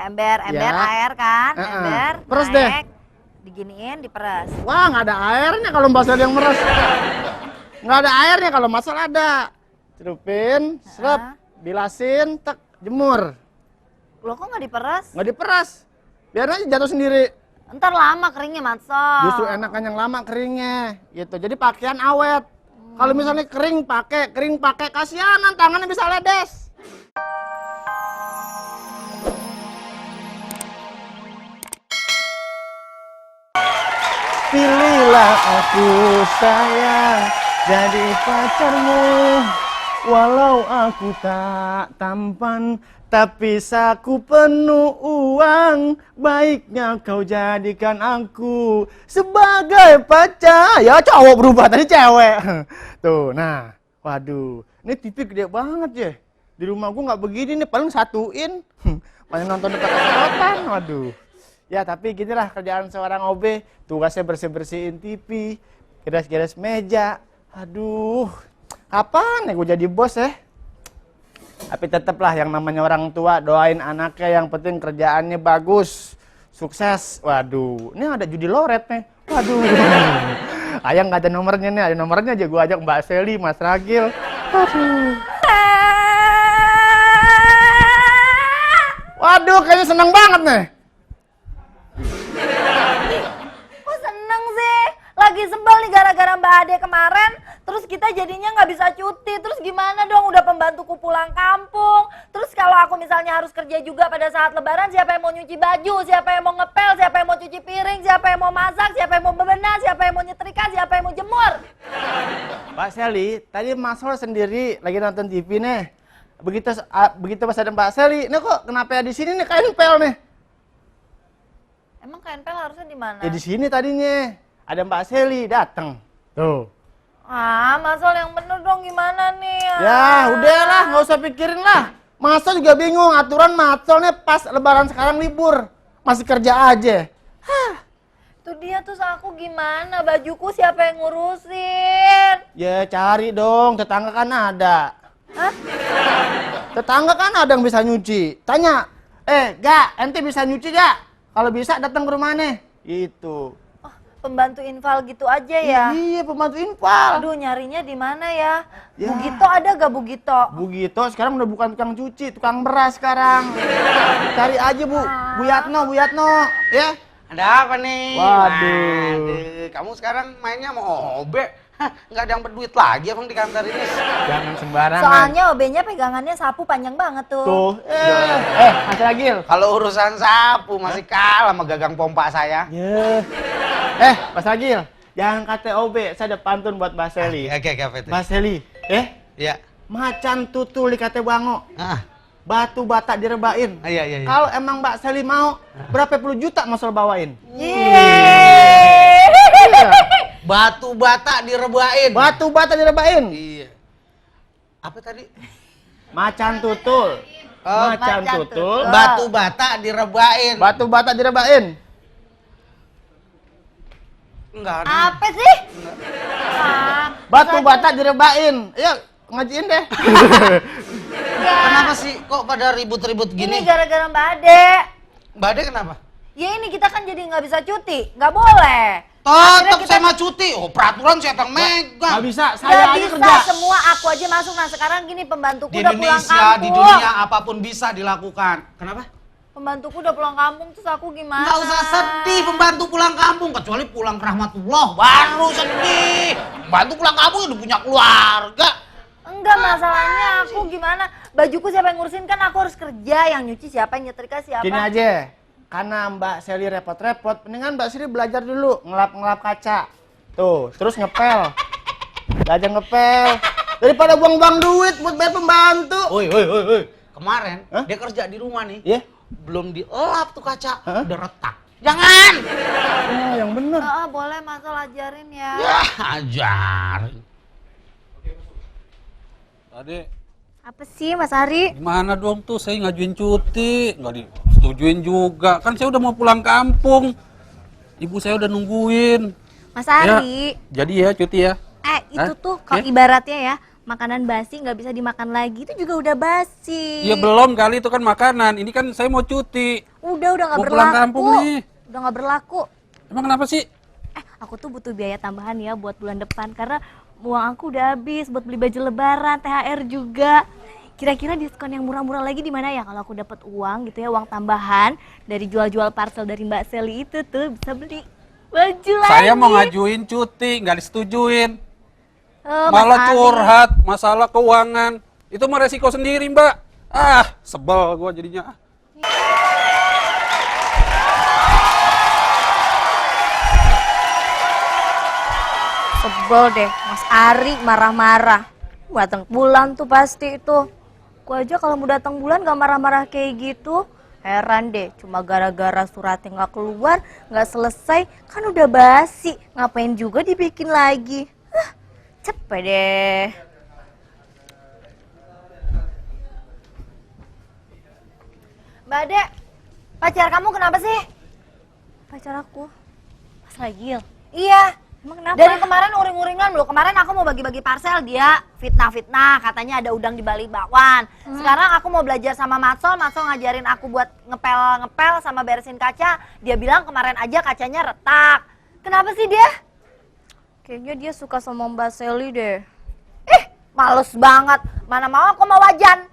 ember air kan, ember, peres naik, deh. diginiin, diperes. Wah, nggak ada airnya kalau Mbak Sel yang meres. Nggak ada airnya kalau masal ada. Celupin, serap, bilasin, tek, jemur. Loh kok nggak diperes? Nggak diperas. Biar aja jatuh sendiri. Ntar lama keringnya, Matsal. Justru enakan yang lama keringnya, gitu. Jadi pakaian awet. Kalau misalnya kering pakai, kasihanan tangannya bisa ledes. Pilihlah aku sayang jadi pacarmu, walau aku tak tampan tapi saku penuh uang, baiknya kau jadikan aku sebagai pacar. Ya cowok berubah tadi cewek. Tuh, nah, waduh, ini TV gede banget ya. Di rumah gua nggak begini nih, paling satuin. Paling nonton dekat-dekatan, waduh. Ya tapi ginilah kerjaan seorang OB, tugasnya bersih-bersihin TV, beres-beres meja. Aduh, kapan ya gue jadi bos ya? Tapi tetaplah yang namanya orang tua, doain anaknya, yang penting kerjaannya bagus, sukses. Waduh, ini ada judi loret nih. Waduh, ayang nggak ada nomornya nih, ada nomornya aja gue ajak Mbak Seli, Mas Ragil. Waduh. Waduh, kayaknya seneng banget nih. Kok seneng sih? Lagi sebel nih gara-gara Mbak Ade kemarin, terus kita jadinya nggak bisa cuti. Terus gimana dong, udah pembantuku pulang kampung. Terus kalau aku misalnya harus kerja juga pada saat lebaran, siapa yang mau nyuci baju, siapa yang mau ngepel, siapa yang mau cuci piring, siapa yang mau masak, siapa yang mau bebenah, siapa yang mau nyetrika, siapa yang mau jemur. Mbak Seli, tadi Mas Hol sendiri lagi nonton TV nih. Begitu pas ada Mbak Seli, ini kok kenapa ya di sini nih kain pel nih? Emang KNPL harusnya di mana? Ya di sini tadinya. Ada Mbak Seli datang. Tuh. Ah, Masal yang bener dong, gimana nih? Ya, udahlah, nggak usah pikirin lah. Masa juga bingung, aturan Matsol nih pas lebaran sekarang libur. Masih kerja aja. Hah. Itu dia, terus aku gimana? Bajuku siapa yang ngurusin? Ya cari dong, tetangga kan ada. Hah? Tetangga kan ada yang bisa nyuci. Tanya, Gak, ente bisa nyuci gak? Kalau bisa datang ke rumah nih. Gitu. Oh, pembantu infal gitu aja ya? Iya, pembantu infal. Aduh, nyarinya di mana ya? Ya. Bugito ada gak Bugito? Bugito sekarang udah bukan tukang cuci, tukang beras sekarang. Cari aja Bu Yatno, ya. Ada apa nih? Waduh. Kamu sekarang mainnya mau OB? Hah, nggak ada yang berduit lagi abang di kantor ini. Jangan sembarangan. Soalnya OB-nya pegangannya sapu panjang banget tuh. Tuh. Mas Ragil. Kalau urusan sapu masih kalah sama gagang pompa saya. Ya. Mas Ragil, jangan kata OB, saya ada pantun buat Mbak Seli. Oke, apa itu? Mbak Seli, Iya. macan tutul dikata bango. Batu bata direbain. Iya. Kalau emang Mbak Seli mau, berapa puluh juta mau Sol bawain? Yeay. Batu bata direbain. Batu bata direbain. Iya. Apa tadi? Macan tutul. Macan tutul. Batu bata direbain. Batu bata direbain. Enggak ada. Apa sih? Batu bata direbain. Ayo ngajiin deh. Kenapa sih kok pada ribut-ribut Ini gini? gara-gara Mbak Ade. Mbak Ade kenapa? Ya ini kita kan jadi nggak bisa cuti, nggak boleh. Tetap saya mah cuti. Oh, peraturan saya yang megang. Nggak bisa, Nggak saya aja bisa kerja. semua aku aja masuk. Nah sekarang gini, pembantuku Di udah pulang Indonesia, kampung. di dunia apapun bisa dilakukan. Kenapa? Pembantuku udah pulang kampung, terus aku gimana? Nggak usah sedih pembantu pulang kampung, kecuali pulang ke rahmatullah baru sedih. Pembantu pulang kampung udah punya keluarga. Enggak, masalahnya aku gimana? Bajuku siapa yang ngurusin, kan aku harus kerja. Yang nyuci siapa, yang nyetrika siapa? Gini aja, karena Mbak Seli repot-repot, mendingan Mbak Seli belajar dulu ngelap-ngelap kaca. Tuh, terus ngepel. Belajar ngepel. Daripada buang-buang duit buat bayar pembantu. Woi. Kemarin dia kerja di rumah nih. Iya? Belum dielap tuh kaca, udah retak. Jangan. Yang bener. Boleh Masal ajarin ya. Ya, ajar. Tadi Apa sih Mas Ari? gimana dong tuh saya ngajuin cuti, nggak disetujuin juga. Kan saya udah mau pulang kampung. Ibu saya udah nungguin. Mas Ari, Jadi ya cuti ya. itu Hah? tuh kalau ibaratnya ya, makanan basi nggak bisa dimakan lagi, itu juga udah basi. Ya belum kali, itu kan makanan. Ini kan saya mau cuti. Udah nggak Mau berlaku. pulang kampung nih. Udah nggak berlaku. Emang kenapa sih? Aku tuh butuh biaya tambahan ya buat bulan depan karena uang aku udah habis buat beli baju lebaran, THR juga. Kira-kira diskon yang murah-murah lagi di mana ya kalau aku dapat uang gitu ya, uang tambahan dari jual-jual parcel dari Mbak Sally itu tuh bisa beli baju lagi. Saya mau ngajuin cuti, nggak disetujuin. Oh, Mas Malah Ari. curhat masalah keuangan. Itu mah resiko sendiri, Mbak. Sebel gua jadinya. Sebel deh, Mas Ari marah-marah. Datang bulan tuh pasti itu. Gua aja kalau mau datang bulan gak marah-marah kayak gitu. Heran deh, cuma gara-gara suratnya gak keluar, gak selesai, kan udah basi. Ngapain juga dibikin lagi? Cepet deh. Mbak Ade, pacar kamu kenapa sih? Pacar aku? Mas Ragil? Iya. Emang kenapa? Dari kemarin uring-uringan loh. Kemarin aku mau bagi-bagi parcel, dia fitnah-fitnah, katanya ada udang di balik bakwan. Sekarang aku mau belajar sama Matsol ngajarin aku buat ngepel sama beresin kaca. Dia bilang kemarin aja kacanya retak. Kenapa sih dia? Kayaknya dia suka sama Mbak Sally deh. Males banget. Mana mau aku mau wajan.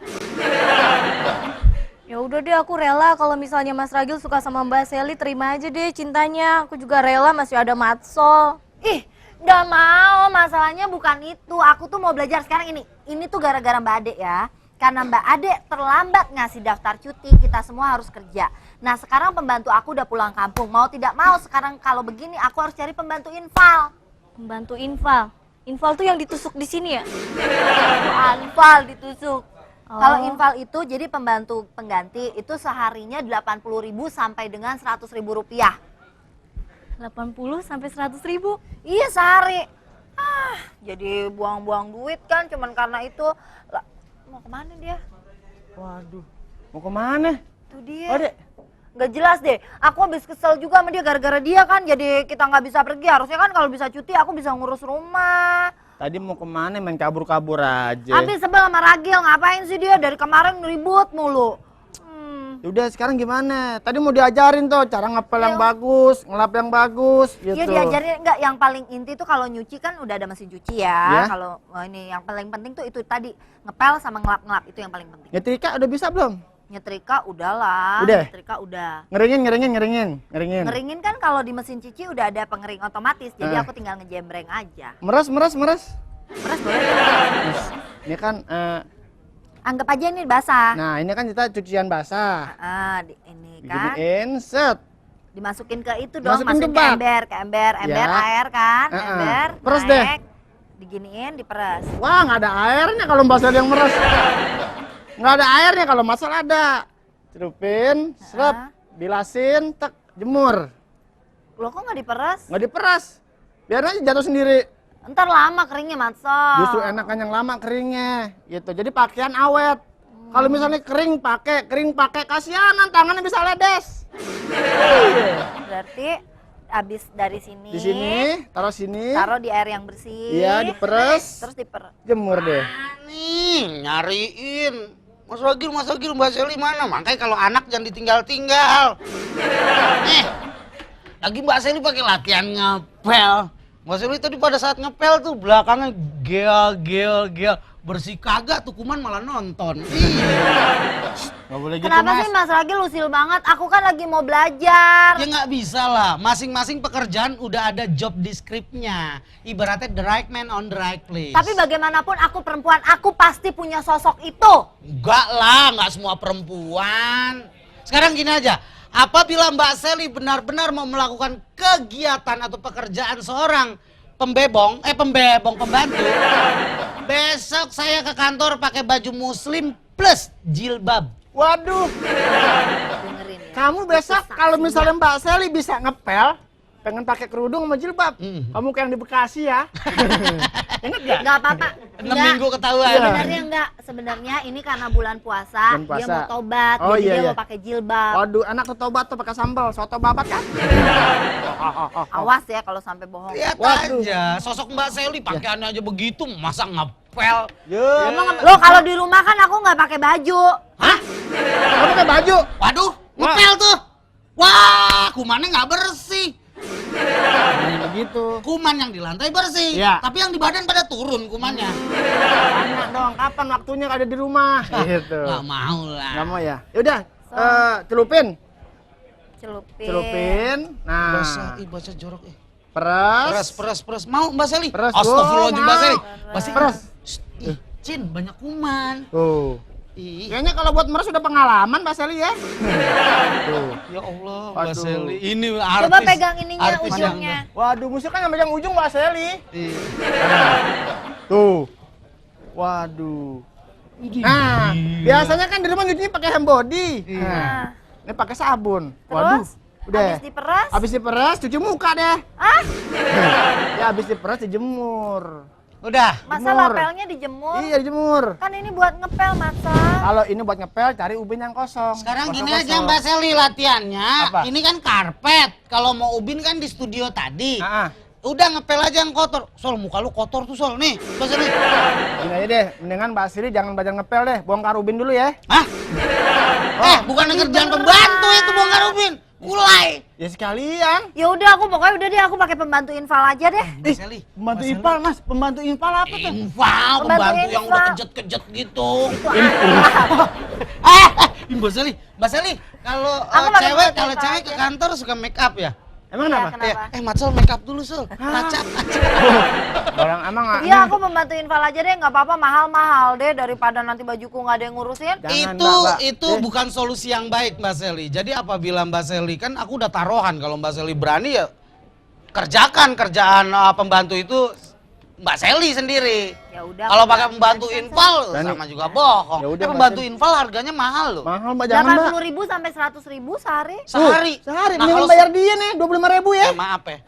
Ya udah deh, aku rela kalau misalnya Mas Ragil suka sama Mbak Sally, terima aja deh cintanya. Aku juga rela, masih ada Matsol. Nggak mau, masalahnya bukan itu. Aku tuh mau belajar sekarang ini. Ini tuh gara-gara Mbak Ade ya. Karena Mbak Ade terlambat ngasih daftar cuti, kita semua harus kerja. Nah sekarang pembantu aku udah pulang kampung. Mau tidak mau sekarang kalau begini aku harus cari pembantu infal. Pembantu infal? Infal tuh yang ditusuk di sini ya? Anfal ditusuk. Kalau infal itu jadi pembantu pengganti itu seharinya 80.000 sampai dengan 100.000 rupiah. 80 sampai 100.000? Iya sehari. Jadi buang-buang duit kan cuman karena itu. Lah, mau kemana dia? Waduh, mau kemana? Itu dia. Oh, Dek. Nggak jelas deh. Aku habis kesel juga sama dia gara-gara dia kan. Jadi kita nggak bisa pergi. Harusnya kan kalau bisa cuti aku bisa ngurus rumah. Tadi mau kemana main kabur-kabur aja. Habis sebel sama Ragil. Ngapain sih dia dari kemarin ribut mulu. Udah sekarang gimana? Tadi mau diajarin tuh cara ngepel yang bagus, ngelap yang bagus gitu. Iya diajarin enggak, yang paling inti tuh kalau nyuci kan udah ada mesin cuci ya. Ya. Kalau ini yang paling penting tuh itu tadi ngepel sama ngelap-ngelap itu yang paling penting. Nyetrika udah bisa belum? Nyetrika udahlah. Udah? Nyetrika udah. Ngeringin. Ngeringin kan kalau di mesin cuci udah ada pengering otomatis. Jadi Ah. aku tinggal ngejembreng aja. Meres. Meres boleh. Ini kan, Anggap aja ini basah. nah ini kan kita cucian basah. Ini kan Diginiin, set. dimasukin ke itu dong, Masukin masukin ke bak. ke ember Ya. air kan, ember Peres deh. naik, diginiin, diperes. Wah, nggak ada airnya kalau basah yang meres. Nggak ada airnya kalau masal ada. Celupin, serap, bilasin, tek, jemur. Loh kok nggak diperes? Nggak diperas. Biar aja jatuh sendiri. Ntar lama keringnya, Matsol. Justru enakan yang lama keringnya gitu. Jadi pakaian awet. Kalau misalnya kering pakai kasihanan tangannya bisa ledes. Berarti abis dari sini, Di sini, taruh sini. taruh di air yang bersih. Iya, diperes. Terus diperes. Jemur deh. Nih, nyariin. Mas Ragil, Mbak Sally mana? Makanya kalau anak jangan ditinggal-tinggal. Nih, lagi Mbak Sally pakai latihan ngepel. Mbak Sally tadi pada saat ngepel tuh belakangnya gel. Bersih kagak tuh kuman malah nonton. Nggak boleh gitu, Kenapa Mas. sih Mas Ragil usil banget? Aku kan lagi mau belajar. Ya nggak bisa lah, masing-masing pekerjaan udah ada job descriptnya. Ibaratnya the right man on the right place. Tapi bagaimanapun aku perempuan, aku pasti punya sosok itu. Enggak lah, nggak semua perempuan. Sekarang gini aja, apabila Mbak Sally benar-benar mau melakukan kegiatan atau pekerjaan seorang pembantu, besok saya ke kantor pakai baju muslim plus jilbab. Waduh, Dengerin ya. kamu besok kalau misalnya Mbak Sally bisa ngepel, pengen pakai kerudung sama jilbab. Kamu kayak yang di Bekasi ya. Ingat gak? Nggak apa-apa. 6 Nggak. minggu ketahuan. Sebenarnya enggak. Sebenarnya ini karena bulan puasa, Bulan puasa. dia mau tobat, Oh, jadi iya, dia iya. mau pakai jilbab. Waduh, anak tobat tuh pakai sambal, soto babat kan? Awas ya kalau sampai bohong. Lihat Waduh. aja, sosok Mbak Sally pakaiannya aja begitu, masa ngepel. Ya. Lo kalau di rumah kan aku nggak pakai baju. Hah? Kamu pakai baju. Waduh, ngepel tuh. Wah, kumannya nggak bersih. Begitu. Kuman yang di lantai bersih, Iya. tapi yang di badan pada turun kumannya. Tanya dong, kapan waktunya ada di rumah? Gitu. Nggak mau lah. Nggak mau ya? Yaudah, celupin. Celupin. Nah, Baca jorok. peres. Peres. Mau Mbak Seli? Peres. Astagfirullahaladzim Mbak Oh, Seli. mau. Mbak Seli. Peres. Shh, ih, Cin, banyak kuman. Tuh. Ih, Kayaknya kalau buat meres udah pengalaman Mbak Seli ya. Tuh. ya Allah, Mbak Aduh. Seli. Ini artis. Coba pegang ininya artis yang- ujungnya. Waduh, mesti kan yang megang ujung Mbak Seli. Iya. Tuh. Waduh. Nah, biasanya kan di rumah nyucinya pakai hand body. Nah, Ini pakai sabun. terus Udah. habis diperas. Habis diperes, cuci muka deh. Ah, Ya habis diperes dijemur. Udah. masa Jemur. lapelnya dijemur? Iya dijemur. Kan ini buat ngepel, Masa. Kalau ini buat ngepel, cari ubin yang kosong. Sekarang gini Kosong-kosong. aja Mbak Seli latihannya. Apa? Ini kan karpet. Kalau mau ubin kan di studio tadi. Ah, ah. Udah ngepel aja yang kotor. Sol, muka lu kotor tuh Sol. Nih, Mbak Seli. Gini aja deh, mendingan Mbak Sri jangan belajar ngepel deh, bongkar ubin dulu ya. Hah? Bukan kerjaan pembantu itu bongkar ubin. Kulai. Ya sekalian. Ya udah, aku pokoknya udah deh, aku pakai pembantu infal aja deh. Mbak Seli. Pembantu Mbak Seli. infal Mas, pembantu infal apa tuh? Infal, Pembantu pembantu yang udah infal. kejet-kejet gitu. Itu apa? Mbak Seli, Mbak Seli, kalau Aku pakai cewek pembantu kalau infal cewek ke aja. kantor suka make up ya? Emang Iya, kenapa? kenapa? Mat Sol make up dulu Sol. Kaca. Orang emang nggak- Iya, aku pembantu infal aja deh, nggak apa-apa, mahal-mahal deh daripada nanti bajuku nggak ada yang ngurusin. Jangan, itu Mbak. itu Eh. bukan solusi yang baik Mbak Seli. Jadi apabila Mbak Seli kan aku udah taruhan kalau Mbak Seli berani ya kerjakan kerjaan pembantu itu Mbak Seli sendiri. Ya udah. Kalau aku pakai ganti pembantu aja. infal Berani. sama juga bohong. Ya udah, Mbak Pembantu Seli. infal harganya mahal loh. Mahal Mbak, jangan Mbak. 80.000 sampai 100.000 sehari. Sehari. Sehari, Nah, mendingan kalau bayar dia nih 25.000 ya. maaf ya.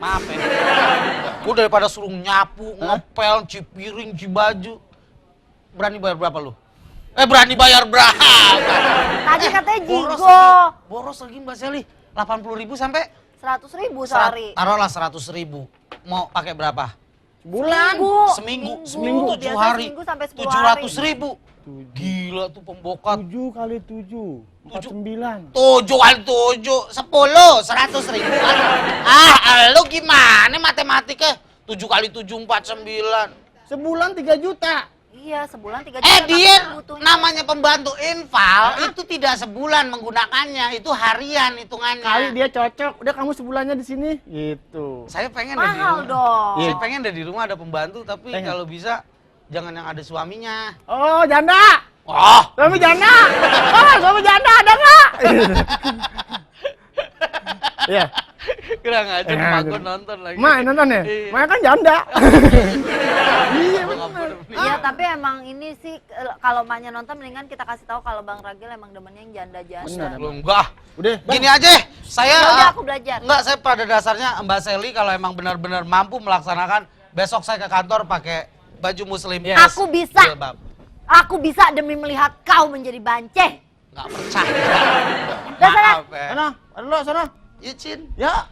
Gue daripada suruh nyapu, ngepel, cuci piring, cuci baju. Berani bayar berapa lu? Berani bayar berapa? Tadi katanya Boros jigo. lagi. Boros lagi Mbak Seli. 80.000 sampai 100.000 sehari. taruhlah 100.000. Mau pakai berapa? Bulan. Seminggu 7 Biasa hari. seminggu sampai 10 700.000. Gila tuh pembokat. 7 kali 7, 49. 7 kali 7, 10, 100.000 kali. Lu gimana matematika? 7 kali 7, 49. Sebulan 3 juta. Iya, sebulan 3 juta. Dia tapi butuhnya. namanya pembantu infal itu tidak sebulan menggunakannya, itu harian hitungannya. Kali dia cocok, udah kamu sebulannya di sini. Gitu. Saya pengen deh di Mahal rumah. dong. Saya pengen deh di rumah ada pembantu, tapi Pengen. kalau bisa jangan yang ada suaminya. Oh, janda. Oh, Suami janda. Oh, suami janda ada nggak? Iya. kurang aja Eh, mak aduh. gua nonton lagi. Mak nonton ya? Iya. Mak kan janda. Iya benar. Iya, tapi emang ini sih kalau maknya nonton mendingan kita kasih tahu kalau Bang Ragil emang demennya yang janda-janda. Belum enggak. Udah. Gini aja, saya Ya udah, aku belajar. Enggak, saya pada dasarnya Mbak Seli kalau emang benar-benar mampu melaksanakan, besok saya ke kantor pakai baju muslim. Aku bisa. Jilbab. Aku bisa demi melihat kau menjadi banceh. Nggak percaya. Dah sana. Maaf ya. Sana, lo sana. Ya, Cin. Ya,